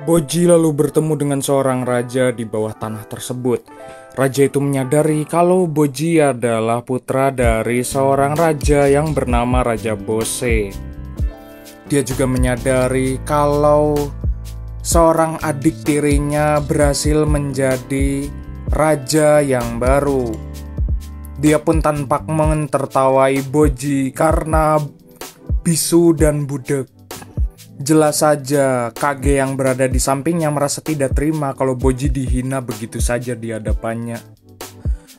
Boji lalu bertemu dengan seorang raja di bawah tanah tersebut. Raja itu menyadari kalau Boji adalah putra dari seorang raja yang bernama Raja Bose. Dia juga menyadari kalau seorang adik tirinya berhasil menjadi raja yang baru. Dia pun tanpa mentertawai Boji karena bisu dan budek. Jelas saja Kage yang berada di sampingnya merasa tidak terima kalau Boji dihina begitu saja di hadapannya.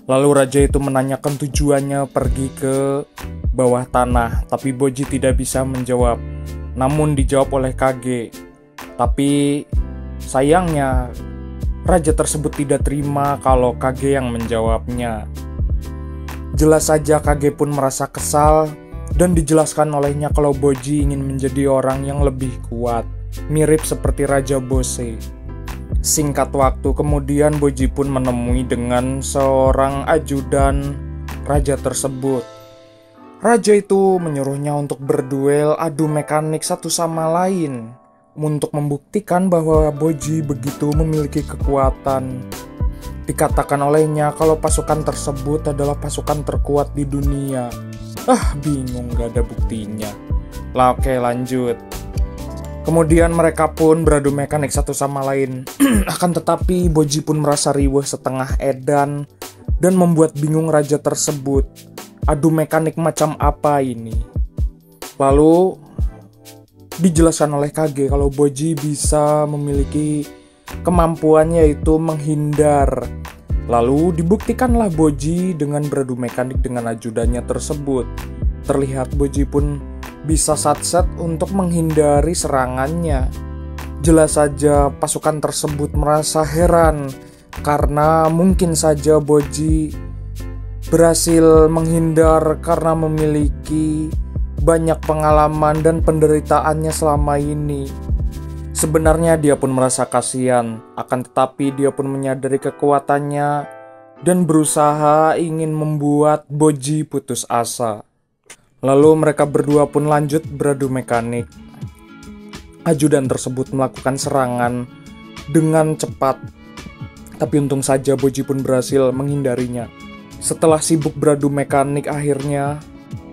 Lalu raja itu menanyakan tujuannya pergi ke bawah tanah, tapi Boji tidak bisa menjawab. Namun dijawab oleh Kage. Tapi sayangnya raja tersebut tidak terima kalau Kage yang menjawabnya. Jelas saja Kage pun merasa kesal dan dijelaskan olehnya kalau Boji ingin menjadi orang yang lebih kuat, mirip seperti Raja Bose. Singkat waktu kemudian Boji pun menemui dengan seorang ajudan raja tersebut. Raja itu menyuruhnya untuk berduel adu mekanik satu sama lain untuk membuktikan bahwa Boji begitu memiliki kekuatan. Dikatakan olehnya kalau pasukan tersebut adalah pasukan terkuat di dunia. Bingung, gak ada buktinya. Oke, lanjut. Kemudian mereka pun beradu mekanik satu sama lain. Akan tetapi Boji pun merasa riweh setengah edan dan membuat bingung raja tersebut. Adu mekanik macam apa ini? Lalu dijelaskan oleh Kage kalau Boji bisa memiliki kemampuan yaitu menghindar. Lalu dibuktikanlah Boji dengan beradu mekanik dengan ajudannya tersebut. Terlihat Boji pun bisa satset untuk menghindari serangannya. Jelas saja pasukan tersebut merasa heran karena mungkin saja Boji berhasil menghindar karena memiliki banyak pengalaman dan penderitaannya selama ini. Sebenarnya dia pun merasa kasihan, akan tetapi dia pun menyadari kekuatannya dan berusaha ingin membuat Boji putus asa. Lalu mereka berdua pun lanjut beradu mekanik. Ajudan tersebut melakukan serangan dengan cepat, tapi untung saja Boji pun berhasil menghindarinya. Setelah sibuk beradu mekanik akhirnya,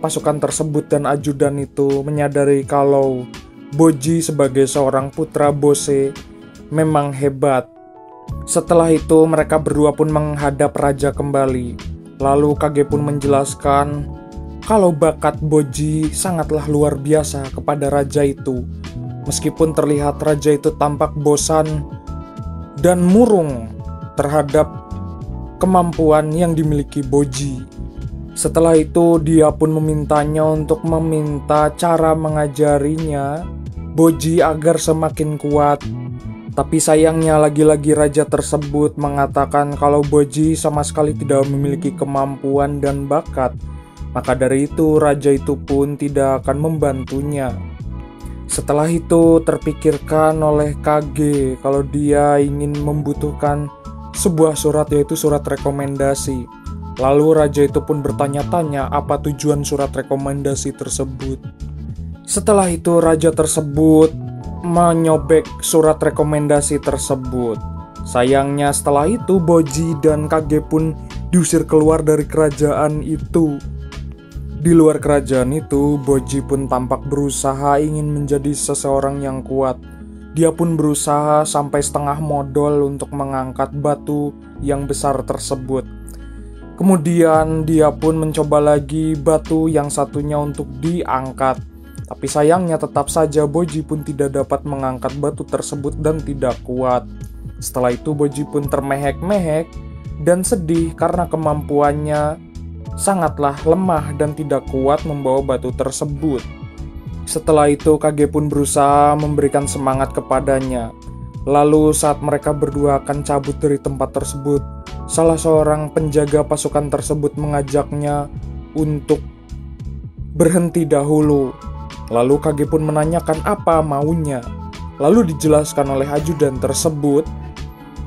pasukan tersebut dan ajudan itu menyadari kalau Boji sebagai seorang putra Bose memang hebat. Setelah itu mereka berdua pun menghadap raja kembali. Lalu Kage pun menjelaskan kalau bakat Boji sangatlah luar biasa kepada raja itu. Meskipun terlihat raja itu tampak bosan dan murung terhadap kemampuan yang dimiliki Boji. Setelah itu dia pun memintanya untuk meminta cara mengajarinya Boji agar semakin kuat. Tapi sayangnya lagi-lagi raja tersebut mengatakan kalau Boji sama sekali tidak memiliki kemampuan dan bakat. Maka dari itu raja itu pun tidak akan membantunya. Setelah itu terpikirkan oleh Kage kalau dia ingin membutuhkan sebuah surat yaitu surat rekomendasi. Lalu raja itu pun bertanya-tanya apa tujuan surat rekomendasi tersebut. Setelah itu raja tersebut menyobek surat rekomendasi tersebut. Sayangnya setelah itu Boji dan Kage pun diusir keluar dari kerajaan itu. Di luar kerajaan itu Boji pun tampak berusaha ingin menjadi seseorang yang kuat. Dia pun berusaha sampai setengah modal untuk mengangkat batu yang besar tersebut. Kemudian dia pun mencoba lagi batu yang satunya untuk diangkat. Tapi sayangnya tetap saja Boji pun tidak dapat mengangkat batu tersebut dan tidak kuat. Setelah itu Boji pun termehek-mehek dan sedih karena kemampuannya sangatlah lemah dan tidak kuat membawa batu tersebut. Setelah itu Kage pun berusaha memberikan semangat kepadanya. Lalu saat mereka berdua akan cabut dari tempat tersebut, salah seorang penjaga pasukan tersebut mengajaknya untuk berhenti dahulu. Lalu Kage pun menanyakan apa maunya. Lalu dijelaskan oleh ajudan tersebut,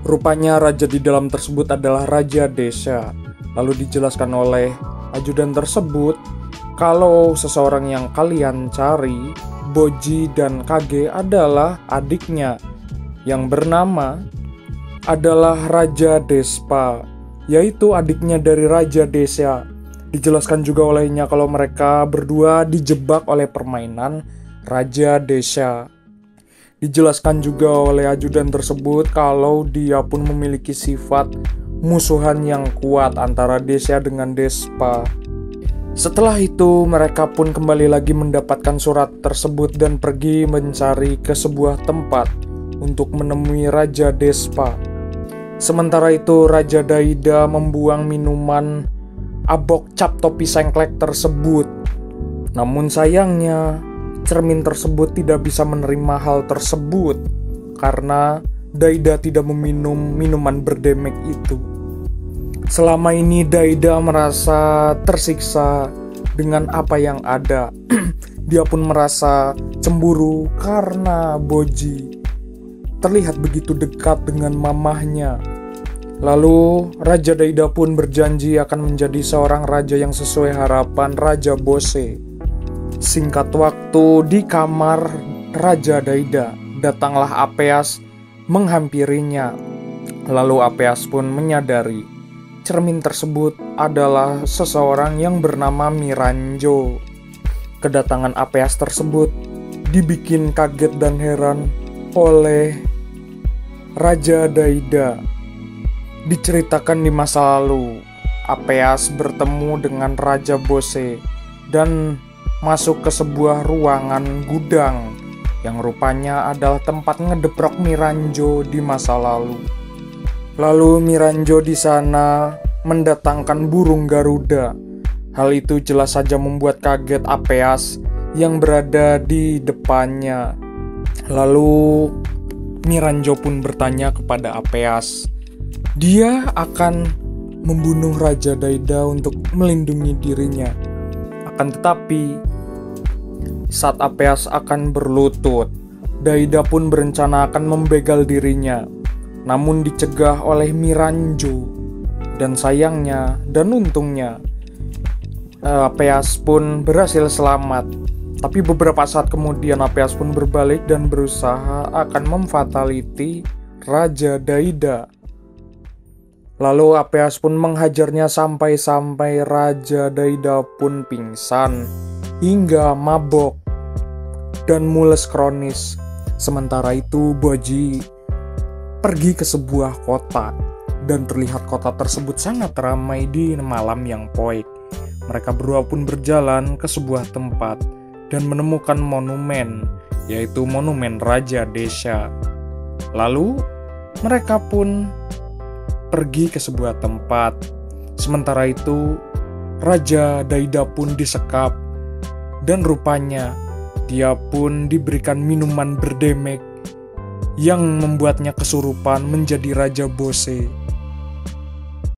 rupanya raja di dalam tersebut adalah Raja Desa. Lalu dijelaskan oleh ajudan tersebut kalau seseorang yang kalian cari, Boji dan Kage adalah adiknya. yang bernama adalah Raja Despa, yaitu adiknya dari Raja Desya. Dijelaskan juga olehnya kalau mereka berdua dijebak oleh permainan Raja Desya. Dijelaskan juga oleh ajudan tersebut kalau dia pun memiliki sifat musuhan yang kuat antara Desya dengan Despa. Setelah itu mereka pun kembali lagi mendapatkan surat tersebut dan pergi mencari ke sebuah tempat untuk menemui Raja Despa. Sementara itu Raja Daida membuang minuman abok cap topi sengklek tersebut. Namun sayangnya cermin tersebut tidak bisa menerima hal tersebut karena Daida tidak meminum minuman berdemek itu. Selama ini Daida merasa tersiksa dengan apa yang ada. Dia pun merasa cemburu karena Boji terlihat begitu dekat dengan mamahnya. Lalu Raja Daida pun berjanji akan menjadi seorang raja yang sesuai harapan Raja Bose. Singkat waktu di kamar Raja Daida, datanglah Apeas menghampirinya. Lalu Apeas pun menyadari cermin tersebut adalah seseorang yang bernama Miranjo. Kedatangan Apeas tersebut dibikin kaget dan heran oleh Raja Daida. Diceritakan di masa lalu, Apeas bertemu dengan Raja Bose dan masuk ke sebuah ruangan gudang yang rupanya adalah tempat ngedeprok Miranjo di masa lalu. Lalu Miranjo di sana mendatangkan burung Garuda. Hal itu jelas saja membuat kaget Apeas yang berada di depannya. Lalu Miranjo pun bertanya kepada Apeas. Dia akan membunuh Raja Daida untuk melindungi dirinya. Akan tetapi, saat Apeas akan berlutut, Daida pun berencana akan membegal dirinya. Namun dicegah oleh Miranjo. Dan sayangnya dan untungnya, Apeas pun berhasil selamat. Tapi beberapa saat kemudian Apeas pun berbalik dan berusaha akan memfataliti Raja Daida. Lalu Apeas pun menghajarnya sampai Raja Daida pun pingsan hingga mabok dan mules kronis. Sementara itu Boji pergi ke sebuah kota dan terlihat kota tersebut sangat ramai di malam yang poik. Mereka berdua pun berjalan ke sebuah tempat dan menemukan monumen, yaitu monumen Raja Desya. Lalu mereka pun pergi ke sebuah tempat. Sementara itu Raja Daida pun disekap dan rupanya dia pun diberikan minuman berdemek yang membuatnya kesurupan menjadi Raja Bose.